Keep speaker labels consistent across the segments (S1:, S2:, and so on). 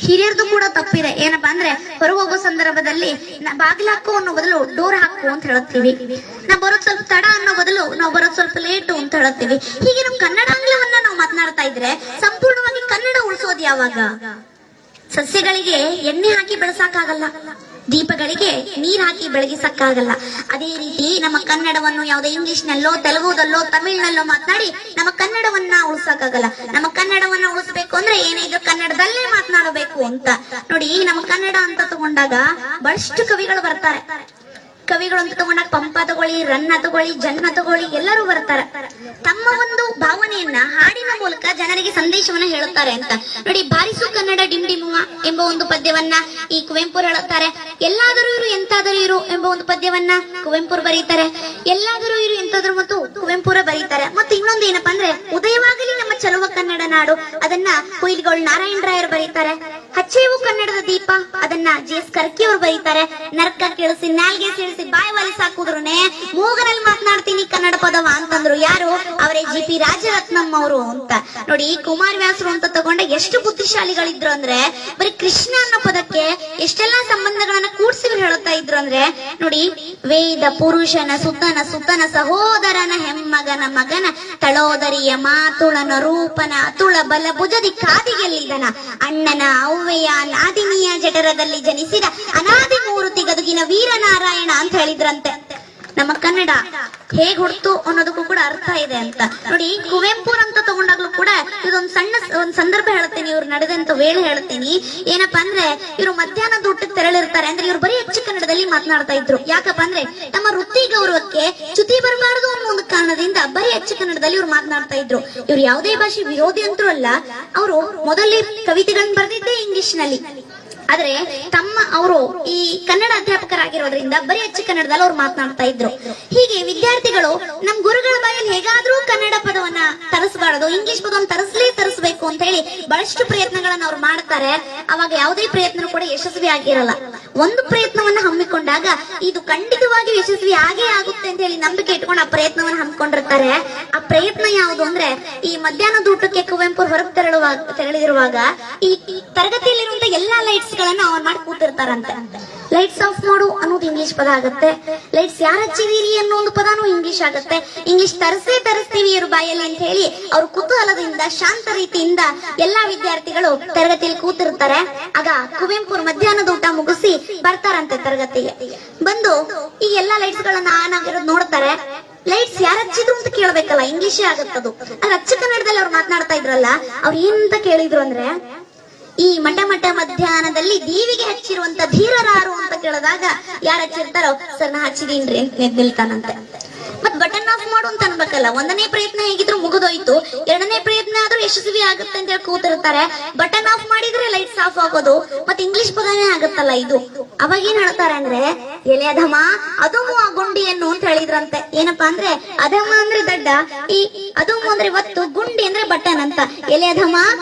S1: ಹಿರಿಯರದು ಕೂಡ ತಪ್ಪಿದೆ. ಏನಪ್ಪಾ ಅಂದ್ರೆ ಹೊರಗೆ ಹೋಗೋ ಸಂದರ್ಭದಲ್ಲಿ ಬಾಗಿಲು ಹಾಕು ಅನ್ನೋ ಬದಲು ಡೋರ್ ಹಾಕು ಅಂತ ಹೇಳುತ್ತೀವಿ. ನಾವು ಬರೋದ್ ಸ್ವಲ್ಪ ತಡ ಅನ್ನೋ ಬದಲು ನಾವು ಬರೋದ್ ಸ್ವಲ್ಪ ಲೇಟು ಅಂತ ಹೇಳುತ್ತೀವಿ. ಹೀಗೆ ನಮ್ ಕನ್ನಡಾಂಗ್ಲವನ್ನ ನಾವು ಮಾತನಾಡ್ತಾ ಇದ್ರೆ ಸಂಪೂರ್ಣವಾಗಿ ಕನ್ನಡ ಉಳಿಸೋದು ಯಾವಾಗ? ಸಸ್ಯಗಳಿಗೆ ಎಣ್ಣೆ ಹಾಕಿ ಬೆಳೆಸಕ್ಕಾಗಲ್ಲ, ದೀಪಗಳಿಗೆ ನೀರ್ ಹಾಕಿ ಬೆಳಗಿಸಕ್ಕಾಗಲ್ಲ. ಅದೇ ರೀತಿ ನಮ್ಮ ಕನ್ನಡವನ್ನು ಯಾವುದೇ ಇಂಗ್ಲಿಷ್ ನಲ್ಲೋ ತೆಲುಗುದಲ್ಲೋ ತಮಿಳ್ನಲ್ಲೋ ಮಾತನಾಡಿ ನಮ್ಮ ಕನ್ನಡವನ್ನ ಉಳಿಸಕ್ಕಾಗಲ್ಲ. ನಮ್ಮ ಕನ್ನಡವನ್ನ ಉಳಿಸ್ಬೇಕು ಅಂದ್ರೆ ಏನಿದ್ರು ಕನ್ನಡದಲ್ಲೇ ಮಾತನಾಡಬೇಕು ಅಂತ ನೋಡಿ. ನಮ್ಮ ಕನ್ನಡ ಅಂತ ತಗೊಂಡಾಗ ಬಹಳಷ್ಟು ಕವಿಗಳು ಬರ್ತಾರೆ. ಕವಿಗಳು ಅಂತ ತಗೊಂಡಾಗ ಪಂಪ ತಗೊಳ್ಳಿ, ರನ್ನ ತಗೊಳ್ಳಿ, ಜನ್ನ ತಗೊಳ್ಳಿ, ಎಲ್ಲರೂ ಬರ್ತಾರೆ. ತಮ್ಮ ಒಂದು ಭಾವನೆಯನ್ನ ಹಾಡಿನ ಮೂಲಕ ಜನರಿಗೆ ಸಂದೇಶವನ್ನ ಹೇಳುತ್ತಾರೆ ಅಂತ ನೋಡಿ. ಬಾರಿಸು ಕನ್ನಡ ಡಿಂಡಿಮುವ ಎಂಬ ಒಂದು ಪದ್ಯವನ್ನ ಈ ಕುವೆಂಪು ಹೇಳುತ್ತಾರೆ. ಎಲ್ಲಾದರೂ ಇರು ಎಂತಾದರೂ ಇರು ಎಂಬ ಒಂದು ಪದ್ಯವನ್ನ ಕುವೆಂಪು ಬರೀತಾರೆ. ಎಲ್ಲಾದರೂ ಇರು ಎಂತಾದರೂ ಮತ್ತು ಕುವೆಂಪುರ ಬರೀತಾರೆ. ಮತ್ತೆ ಇನ್ನೊಂದು ಏನಪ್ಪಾ ಅಂದ್ರೆ ಉದಯವಾಗಲಿ ನಮ್ಮ ಚಲುವ ಕನ್ನಡ ನಾಡು, ಅದನ್ನ ಕುಯಿಲ್ಗೋಳ್ ನಾರಾಯಣರಾಯರು ಬರೀತಾರೆ. ಹಚ್ಚೇವು ಕನ್ನಡದ ದೀಪ, ಅದನ್ನ ಜಿ.ಎಸ್. ಕರ್ಕಿ ಅವರು ಬರೀತಾರೆ. ನರ್ಕ ಕೇಳಿಸಿ ನಾಲ್ಗೆ ಸೇರಿಸಿ ಬಾಯಿ ವಾಲಿಸಿ ಹಾಕುದ್ರುನೆ ಮೂಗರಲ್ಲಿ ಮಾತನಾಡ್ತೀನಿ ಕನ್ನಡ ಪದವ ಅಂತಂದ್ರು. ಯಾರು? ಅವರೇ ಜಿ.ಪಿ. ರಾಜರತ್ನಂ ಅವರು ಅಂತ ನೋಡಿ. ಕುಮಾರವ್ಯಾಸರು ಅಂತ ತಗೊಂಡ ಎಷ್ಟು ಬುದ್ಧಿಶಾಲಿಗಳಿದ್ರು ಅಂದ್ರೆ ಬರೀ ಕೃಷ್ಣ ಅನ್ನೋ ಪದಕ್ಕೆ ಎಷ್ಟೆಲ್ಲಾ ಸಂಬಂಧಗಳನ್ನ ಕೂಡ್ಸಿ ಹೇಳುತ್ತಾ ಇದ್ರು ಅಂದ್ರೆ ನೋಡಿ. ವೇದ ಪುರುಷನ ಸುತನ ಸುತನ ಸಹೋದರನ ಹೆಮ್ಮಗನ ಮಗನ ತಳೋದರಿಯ ಮಾತುಳನ ರೂಪನ ಅತುಳ ಬಲ ಭುಜದಿ ಕಾದಿಗೆಲ್ಲಿದನ ಅಣ್ಣನ ಅವ್ವೆಯ ನಾದಿನಿಯ ಜಠರದಲ್ಲಿ ಜನಿಸಿದ ಅನಾದಿ ಮೂರುತಿ ಗದುಗಿನ ವೀರನಾರಾಯಣ ಅಂತ ಹೇಳಿದ್ರಂತೆ. ನಮ್ಮ ಕನ್ನಡ ಹೇಗ್ ಹುಡ್ತು ಅನ್ನೋದಕ್ಕೂ ಕೂಡ ಅರ್ಥ ಇದೆ ಅಂತ ನೋಡಿ. ಕುವೆಂಪು ಅಂತ ತಗೊಂಡಾಗ್ಲೂ ಕೂಡ ಇದೊಂದು ಒಂದ್ ಸಂದರ್ಭ ಹೇಳ್ತೀನಿ, ಇವ್ರು ನಡೆದಂತ ವೇಳೆ ಹೇಳ್ತೀನಿ. ಏನಪ್ಪಾ ಅಂದ್ರೆ ಇವ್ರು ಮಧ್ಯಾಹ್ನದ ಊಟಕ್ಕೆ ತೆರಳಿರ್ತಾರೆ. ಅಂದ್ರೆ ಇವ್ರು ಬರೀ ಹೆಚ್ಚು ಕನ್ನಡದಲ್ಲಿ ಮಾತನಾಡ್ತಾ ಇದ್ರು. ಯಾಕಪ್ಪ ಅಂದ್ರೆ ನಮ್ಮ ವೃತ್ತಿ ಗೌರವಕ್ಕೆ ಚ್ಯುತಿ ಬರಬಾರದು ಅನ್ನೋ ಒಂದು ಕಾರಣದಿಂದ ಬರೀ ಹೆಚ್ಚು ಕನ್ನಡದಲ್ಲಿ ಇವ್ರು ಮಾತನಾಡ್ತಾ ಇದ್ರು. ಇವ್ರು ಯಾವುದೇ ಭಾಷೆ ವಿರೋಧಿ ಅಂತೂ ಅಲ್ಲ. ಅವರು ಮೊದಲೇ ಕವಿತೆಗಳನ್ನ ಬರೆದಿದ್ದೇ ಇಂಗ್ಲಿಷ್ ನಲ್ಲಿ. ಆದ್ರೆ ಅವರು ಈ ಕನ್ನಡ ಅಧ್ಯಾಪಕರಾಗಿರೋದ್ರಿಂದ ಬರೀ ಹೆಚ್ಚು ಕನ್ನಡದಲ್ಲಿ ಅವ್ರು ಮಾತನಾಡ್ತಾ ಇದ್ರು. ಹೀಗೆ ವಿದ್ಯಾರ್ಥಿಗಳು ನಮ್ ಗುರುಗಳ ಬಾಯಲ್ಲಿ ಹೇಗಾದ್ರೂ ಕನ್ನಡ ಪದವನ್ನ ತರಿಸಬಾರದು, ಇಂಗ್ಲಿಷ್ ಪದವನ್ನು ತರಿಸಬೇಕು ಅಂತ ಹೇಳಿ ಬಹಳಷ್ಟು ಪ್ರಯತ್ನಗಳನ್ನ ಅವ್ರು ಮಾಡ್ತಾರೆ. ಅವಾಗ ಯಾವುದೇ ಪ್ರಯತ್ನ ಕೂಡ ಯಶಸ್ವಿ ಆಗಿರಲ್ಲ. ಒಂದು ಪ್ರಯತ್ನವನ್ನ ಹಮ್ಮಿಕೊಂಡಾಗ ಇದು ಖಂಡಿತವಾಗಿ ಯಶಸ್ವಿ ಆಗೇ ಆಗುತ್ತೆ ಅಂತ ಹೇಳಿ ನಂಬಿಕೆ ಇಟ್ಕೊಂಡು ಆ ಪ್ರಯತ್ನವನ್ನ ಹಮ್ಮಿಕೊಂಡಿರ್ತಾರೆ. ಆ ಪ್ರಯತ್ನ ಯಾವುದು ಅಂದ್ರೆ ಈ ಮಧ್ಯಾಹ್ನದ ಊಟಕ್ಕೆ ಕುವೆಂಪು ಹೊರಗೆ ತೆರಳಿರುವಾಗ ಈ ತರಗತಿಯಲ್ಲಿರುವಂತ ಎಲ್ಲಾ ಲೈಟ್ಸ್ ಗಳನ್ನ ಆನ್ ಮಾಡಿ ಕೂತಿರ್ತಾರಂತೆ. ಲೈಟ್ಸ್ ಆಫ್ ಮಾಡು ಅನ್ನೋದು ಇಂಗ್ಲಿಷ್ ಪದ ಆಗುತ್ತೆ. ಲೈಟ್ಸ್ ಯಾರು ಹಚ್ಚಿದೀರಿ ಅನ್ನೋ ಒಂದು ಪದಾನು ಇಂಗ್ಲಿಷ್ ಆಗುತ್ತೆ. ಇಂಗ್ಲಿಷ್ ತರಿಸ್ತೀವಿ ಇವ್ರ ಬಾಯಲ್ಲಿ ಅಂತ ಹೇಳಿ ಅವ್ರ ಕುತೂಹಲದಿಂದ ಶಾಂತ ರೀತಿಯಿಂದ ಎಲ್ಲಾ ವಿದ್ಯಾರ್ಥಿಗಳು ತರಗತಿಯಲ್ಲಿ ಕೂತಿರ್ತಾರೆ. ಆಗ ಕುವೆಂಪು ಮಧ್ಯಾಹ್ನದ ಊಟ ಮುಗಿಸಿ ಬರ್ತಾರಂತೆ ತರಗತಿಗೆ. ಬಂದು ಈ ಎಲ್ಲಾ ಲೈಟ್ಸ್ ಗಳನ್ನ ಆನ್ ಆಗಿರೋದು ನೋಡ್ತಾರೆ. ಲೈಟ್ಸ್ ಯಾರು ಹಚ್ಚಿದ್ರು ಅಂತ ಕೇಳ್ಬೇಕಲ್ಲ, ಇಂಗ್ಲಿಷೇ ಆಗತ್ತದು. ಅದ್ ಅಚ್ಚ ಕನ್ನಡದಲ್ಲಿ ಅವ್ರು ಮಾತನಾಡ್ತಾ ಇದ್ರಲ್ಲ, ಅವ್ರು ಏನಂತ ಕೇಳಿದ್ರು ಅಂದ್ರೆ ಈ ಮಠ ಮಧ್ಯಾಹ್ನದಲ್ಲಿ ದೀವಿಗೆ ಹಚ್ಚಿರುವಂತ ಧೀರರಾರು ಅಂತ ಕೇಳಿದಾಗ ಯಾರು ಹಚ್ಚಿರ್ತಾರೋ ಸರ್ ನಾ ಹಚ್ಚಿದೀನ್ರಿ ಅಂತ ನಿಲ್ತಾನಂತೆ. ಮತ್ ಬಟನ್ ಆಫ್ ಮಾಡು ಅಂತ ಅನ್ಬೇಕಲ್ಲ. ಒಂದನೇ ಪ್ರಯತ್ನ ಹೇಗಿದ್ರು ಮುಗಿದೋಯ್ತು, ಎರಡನೇ ಪ್ರಯತ್ನ ಆದ್ರೂ ಯಶಸ್ವಿ ಆಗುತ್ತೆ ಅಂತ ಹೇಳಿ ಕೂತಿರ್ತಾರೆ. ಬಟನ್ ಆಫ್ ಮಾಡಿದ್ರೆ ಲೈಟ್ಸ್ ಆಫ್ ಆಗೋದು, ಮತ್ತೆ ಇಂಗ್ಲಿಷ್ ಪದನೇ ಆಗುತ್ತಲ್ಲ ಇದು. ಅವಾಗ ಏನ್ ಹೇಳ್ತಾರೆ ಅಂದ್ರೆ ಎಲೆ ಅಧಮ ಅದುಮು ಆ ಗುಂಡಿಯನ್ನು ಅಂತ ಹೇಳಿದ್ರಂತೆ. ಏನಪ್ಪಾ ಅಂದ್ರೆ ಅಧಮ ಅಂದ್ರೆ ದಡ್ಡ, ಈ ಅದುಮು ಅಂದ್ರೆ ಒತ್ತು, ಗುಂಡಿ ಅಂದ್ರೆ ಬಟನ್ ಅಂತ. ಎಲೆ ಅಧಮ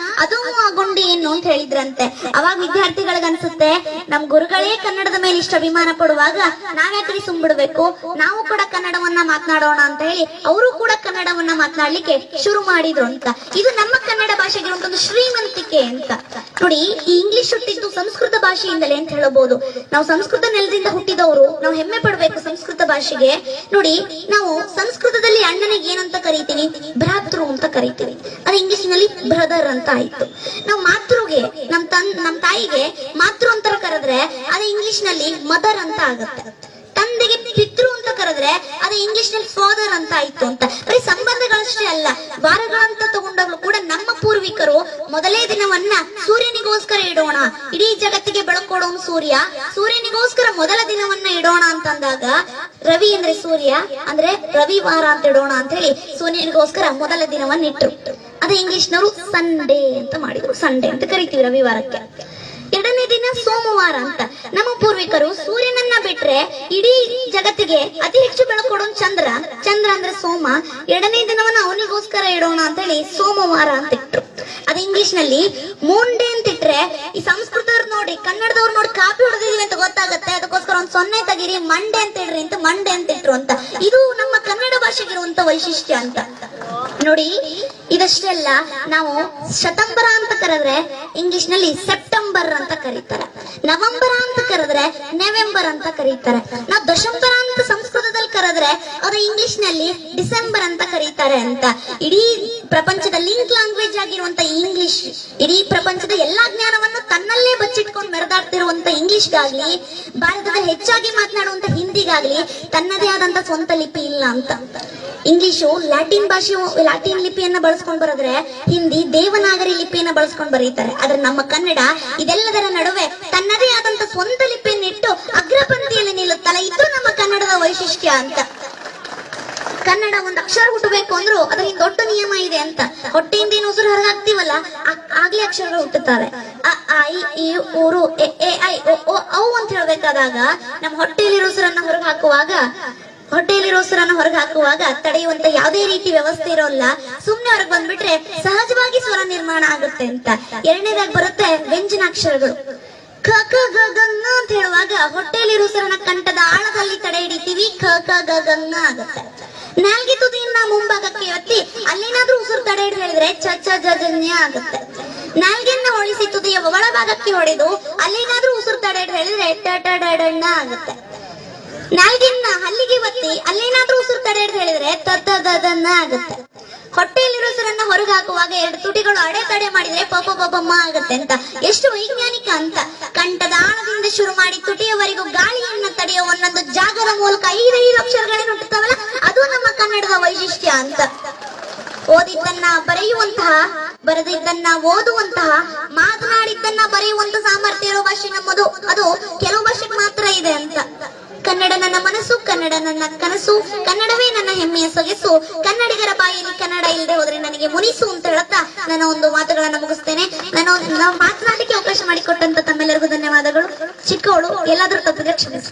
S1: ಅದುಮು ಆ ಗುಂಡಿಯನ್ನು ಅಂತ ಹೇಳಿದ್ರಂತೆ. ಅವಾಗ ವಿದ್ಯಾರ್ಥಿಗಳಿಗೆ ಅನ್ಸುತ್ತೆ ನಮ್ ಗುರುಗಳೇ ಕನ್ನಡದ ಮೇಲೆ ಇಷ್ಟ ಅಭಿಮಾನ ಪಡುವಾಗ ನಾವ್ಯಾಕ್ರಿ ಸುಮ್ಬಿಡ್ಬೇಕು, ನಾವು ಕೂಡ ಕನ್ನಡವನ್ನ ಮಾತನಾಡೋಣ ಅಂತ ಹೇಳಿ ಅವರು ಕೂಡ ಕನ್ನಡವನ್ನ ಮಾತನಾಡ್ಲಿಕ್ಕೆ ಶುರು ಮಾಡಿದ್ರು ಅಂತ. ಇದು ನಮ್ಮ ಕನ್ನಡ ಭಾಷೆಗೆ ಒಂದು ಶ್ರೀಮಂತಿಕೆ ಅಂತ ನೋಡಿ. ಈ ಇಂಗ್ಲಿಷ್ ಹುಟ್ಟಿದ್ದು ಸಂಸ್ಕೃತ ಭಾಷೆಯಿಂದಲೇ ಅಂತ ಹೇಳಬಹುದು. ನಾವು ಸಂಸ್ಕೃತ ನೆಲದಿಂದ ಹುಟ್ಟಿದವರು, ನಾವು ಹೆಮ್ಮೆ ಪಡಬೇಕು ಸಂಸ್ಕೃತ ಭಾಷೆಗೆ. ನೋಡಿ, ನಾವು ಸಂಸ್ಕೃತದಲ್ಲಿ ಅಣ್ಣನಿಗೆ ಏನಂತ ಕರಿತೀವಿ? ಭ್ರಾತೃ ಅಂತ ಕರಿತೀವಿ. ಅದು ಇಂಗ್ಲಿಷ್ ನಲ್ಲಿ ಬ್ರದರ್ ಅಂತ ಆಯ್ತು. ನಾವು ಮಾತೃಗೆ ನಮ್ ತಾಯಿಗೆ ಮಾತೃ ಅಂತ ಕರೆದ್ರೆ ಅದು ಇಂಗ್ಲಿಷ್ ನಲ್ಲಿ ಮದರ್ ಅಂತ ಆಗುತ್ತೆ. ತಂದೆಗೆ ಪಿತೃ ಅಂತ ಕರೆದ್ರೆ ಅದು ಇಂಗ್ಲಿಷ್ ನಲ್ಲಿ ಫಾದರ್ ಅಂತ ಆಯ್ತು ಅಂತ. ಬರೀ ಸಂಬಂಧಗಳಷ್ಟೇ ಅಲ್ಲ, ವಾರಗಳಂತ ತಗೊಂಡಾಗ್ಲೂ ಕೂಡ ನಮ್ಮ ಪೂರ್ವಿಕರು ಮೊದಲೇ ದಿನವನ್ನ ಸೂರ್ಯನಿಗೋಸ್ಕರ ಇಡೋಣ, ಇಡೀ ಜಗತ್ತಿಗೆ ಬೆಳಕೊಡೋನು ಸೂರ್ಯ, ಸೂರ್ಯನಿಗೋಸ್ಕರ ಮೊದಲ ದಿನವನ್ನ ಇಡೋಣ ಅಂತಂದಾಗ ರವಿ ಅಂದ್ರೆ ಸೂರ್ಯ ಅಂದ್ರೆ ರವಿವಾರ ಅಂತ ಇಡೋಣ ಅಂತ ಹೇಳಿ ಸೂರ್ಯನಿಗೋಸ್ಕರ ಮೊದಲ ದಿನವನ್ನ ಇಟ್ರು. ಅದೇ ಇಂಗ್ಲಿಷ್ ನವರು ಸಂಡೇ ಅಂತ ಮಾಡಿದ್ರು. ಸಂಡೇ ಅಂತ ಕರಿತೀವಿ ರವಿವಾರಕ್ಕೆ. ಎರಡನೇ ದಿನ ಸೋಮವಾರ ಅಂತ. ನಮ್ಮ ಪೂರ್ವಿಕರು ಸೂರ್ಯನನ್ನ ಬಿಟ್ರೆ ಇಡೀ ಜಗತ್ತಿಗೆ ಅತಿ ಹೆಚ್ಚು ಬೆಳಕೊಡೋನು ಚಂದ್ರ, ಚಂದ್ರ ಅಂದ್ರೆ ಸೋಮ. ಎರಡನೇ ದಿನವನ್ನ ಅವನಿಗೋಸ್ಕರ ಇಡೋಣ ಅಂತ ಹೇಳಿ ಸೋಮವಾರ ಅಂತ ಇಟ್ರು. ಅದು ಇಂಗ್ಲಿಷ್ ನಲ್ಲಿ ಮೂನ್ ಡೇ ಅಂತ ಇಟ್ರೆ ಈ ಸಂಸ್ಕೃತವ್ರು ನೋಡಿ ಕನ್ನಡದವ್ರು ನೋಡಿ ಕಾಪಿ ಹೊಡೆದಿದೀವಿ ಅಂತ ಗೊತ್ತಾಗತ್ತೆ. ಅದಕ್ಕೋಸ್ಕರ ಒಂದ್ 0 ತೆಗೀರಿ, ಮಂಡೇ ಅಂತ ಇಡ್ರಿ ಅಂತ ಮಂಡೇ ಅಂತ ಇಟ್ರು ಅಂತ. ಇದು ನಮ್ಮ ಕನ್ನಡ ಭಾಷೆಗಿರುವಂತ ವೈಶಿಷ್ಟ್ಯ ಅಂತ ನೋಡಿ. ಇದಷ್ಟೇ ಅಲ್ಲ, ನಾವು ಶತಂಬರ ಅಂತ ಕರೆದ್ರೆ ಇಂಗ್ಲಿಷ್ ನಲ್ಲಿ ಸೆಪ್ಟೆಂಬರ್ ನವೆಂಬರ್ ಅಂತ ಕರೀತಾರೆ. ನವೆಂಬರ ಅಂತ ಕರೆದ್ರೆ ನವೆಂಬರ್ ಅಂತ ಕರೀತಾರೆ. ನಾವು ದಶಂಬರ ಅಂತ ಸಂಸ್ಕೃತದಲ್ಲಿ ಕರೆದ್ರೆ ಅದು ಇಂಗ್ಲಿಷ್ ನಲ್ಲಿ ಡಿಸೆಂಬರ್ ಅಂತ ಕರೀತಾರೆ ಅಂತ. ಇಡೀ ಪ್ರಪಂಚದ ಲಿಂಕ್ ಲ್ಯಾಂಗ್ವೇಜ್ ಆಗಿರುವಂತ ಇಂಗ್ಲಿಷ್, ಇಡೀ ಪ್ರಪಂಚದ ಎಲ್ಲಾ ಜ್ಞಾನವನ್ನು ತನ್ನಲ್ಲೇ ಬಚ್ಚಿಟ್ಕೊಂಡು ಮೆರೆದಾಡ್ತಿರುವಂತ ಇಂಗ್ಲಿಷ್ಗಾಗ್ಲಿ, ಭಾರತದ ಹೆಚ್ಚಾಗಿ ಮಾತನಾಡುವಂತ ಹಿಂದಿಗಾಗ್ಲಿ ತನ್ನದೇ ಆದಂತ ಸ್ವಂತ ಲಿಪಿ ಇಲ್ಲ ಅಂತ. ಇಂಗ್ಲಿಷು ಲ್ಯಾಟಿನ್ ಲಿಪಿಯನ್ನ ಬಳಸ್ಕೊಂಡು ಬರೆದ್ರೆ, ಹಿಂದಿ ದೇವನಾಗರಿ ಲಿಪಿಯನ್ನ ಬಳಸ್ಕೊಂಡು ಬರೀತಾರೆ. ಆದ್ರೆ ನಮ್ಮ ಕನ್ನಡ ಇದೆಲ್ಲದರ ನಡುವೆ ತನ್ನದೇ ಆದಂತ ಸ್ವಂತ ಲಿಪಿಯನ್ನಿಟ್ಟು ಅಗ್ರಪಂಕ್ತಿಯಲ್ಲಿ ನಿಲ್ಲುತ್ತಲ್ಲ, ಇದು ನಮ್ಮ ಕನ್ನಡದ ವೈಶಿಷ್ಟ್ಯ ಅಂತ. ಕನ್ನಡ ಒಂದು ಅಕ್ಷರ ಹುಟ್ಟಬೇಕು ಅಂದ್ರೂ ಅದರಿಂದ ದೊಡ್ಡ ನಿಯಮ ಇದೆ ಅಂತ. ಹೊಟ್ಟೆಯಿಂದ ಏನು ಉಸಿರು ಹೊರಗಾಗ್ತೀವಲ್ಲ ಆಗ್ಲೇ ಅಕ್ಷರಗಳು ಹುಟ್ಟುತ್ತವೆ. ಅ ಆ ಇ ಈ ಊರು ಎ ಎ ಐ ಒ ಓ ಔ ಅಂತ ಹೇಳ್ಬೇಕಾದಾಗ ನಮ್ಮ ಹೊಟ್ಟೆಯಲ್ಲಿರೋ ಉಸಿರನ್ನ ಹೊರಗೆ ಹಾಕುವಾಗ ತಡೆಯುವಂತ ಯಾವುದೇ ರೀತಿ ವ್ಯವಸ್ಥೆ ಇರೋಲ್ಲ. ಸುಮ್ನೆ ಹೊರಗೆ ಬಂದ್ಬಿಟ್ರೆ ಸಹಜವಾಗಿ ಸ್ವರ ನಿರ್ಮಾಣ ಆಗುತ್ತೆ ಅಂತ. ಎರಡನೇದಾಗಿ ಬರುತ್ತೆ ವ್ಯಂಜನಾಕ್ಷರಗಳು. ಕ ಕ ಗ ಗ ಂಗ ಅಂತ ಹೇಳುವಾಗ ಹೊಟ್ಟೆಯಲ್ಲಿರೋ ಉಸಿರನ್ನ ಕಂಠದ ಆಳದಲ್ಲಿ ತಡೆ ಹಿಡಿತೀವಿ, ಕ ಕ ಗ ಗ ಂಗ ಆಗುತ್ತೆ. ನಾಲ್ಗೆ ತುದಿಯನ್ನ ಮುಂಭಾಗಕ್ಕೆ ಎತ್ತಿ ಅಲ್ಲೇನಾದ್ರೂ ಉಸಿರು ತಡೆ ಹಿಡಿದು ಹೇಳಿದ್ರೆ ಚ ಚ ಜ ಜನ್ಯ ಆಗುತ್ತೆ. ನಾಲ್ಗೆಯನ್ನ ಹೊಳಿಸಿ ತುದಿಯ ಒಳಭಾಗಕ್ಕೆ ಹೊಡೆದು ಅಲ್ಲೇನಾದ್ರೂ ಉಸಿರು ತಡೆ ಹಿಡಿದು ಹೇಳಿದ್ರೆ ಟ ಟ ಡ ಡ ಣ ಆಗುತ್ತೆ. ನಾಲ್ಗೆನ್ನ ಹಲ್ಲಿಗೆ ಒತ್ತಿ ಅಲ್ಲೇನಾದ್ರೂ ಉಸಿರು ತಡೆ ಹಿಡಿದು ಹೇಳಿದ್ರೆ ತ ತ ದ ದ ನ ಆಗುತ್ತೆ. ಹೊಟ್ಟೆಯಲ್ಲಿರೋ ಉಸಿರನ್ನ ಹೊರಗೆ ಹಾಕುವಾಗ ಎರಡು ತುಟಿಗಳು ಅಡೆತಡೆ ಮಾಡಿದ್ರೆ ಪ ಪ ಪ ಪ ಮ ಆಗುತ್ತೆ ಅಂತ. ಎಷ್ಟು ವೈಜ್ಞಾನಿಕ ಅಂತ. ಕಂಠದ ಆಳದಿಂದ ಶುರು ಮಾಡಿ ತುಟಿಯವರೆಗೂ ಗಾಳಿಯನ್ನ ತಡೆಯೋ ಒಂದೊಂದು ಜಾಗದ ಮೂಲಕ 5 ಅಕ್ಷರಗಳೇನು ಹುಟ್ಟುತ್ತಾವಲ್ಲ, ಅದು ನಮ್ಮ ಕನ್ನಡದ ವೈಶಿಷ್ಟ್ಯ ಅಂತ. ಓದಿದ್ದನ್ನ ಬರೆಯುವಂತಹ, ಬರೆದಿದ್ದನ್ನ ಓದುವಂತಹ, ಮಾತನಾಡಿದ್ದನ್ನ ಬರೆಯುವಂತ ಸಾಮರ್ಥ್ಯ ಇರೋ ಭಾಷೆ ನಮ್ಮದು. ಅದು ಕೆಲವು ಭಾಷೆಗೆ ಮಾತ್ರ ಇದೆ ಅಂತ. ಕನ್ನಡ ನನ್ನ ಮನಸ್ಸು, ಕನ್ನಡ ನನ್ನ ಕನಸು, ಕನ್ನಡವೇ ನನ್ನ ಹೆಮ್ಮೆಯ ಸೊಗಸು, ಕನ್ನಡಿಗರ ಬಾಯಲ್ಲಿ ಕನ್ನಡ ಇಲ್ಲದೆ ಹೋದ್ರೆ ನನಗೆ ಮುನಿಸು ಅಂತ ಹೇಳುತ್ತಾ ನನ್ನ ಒಂದು ಮಾತುಗಳನ್ನ ಮುಗಿಸ್ತೇನೆ. ನಾವು ಮಾತನಾಡಲಿಕ್ಕೆ ಅವಕಾಶ ಮಾಡಿಕೊಟ್ಟಂತ ತಮ್ಮೆಲ್ಲರಿಗೂ ಧನ್ಯವಾದಗಳು. ಚಿಕ್ಕವಳು ಎಲ್ಲಾದ್ರೂ ತಪ್ಪಿದ್ರೆ ಕ್ಷಮಿಸಿ.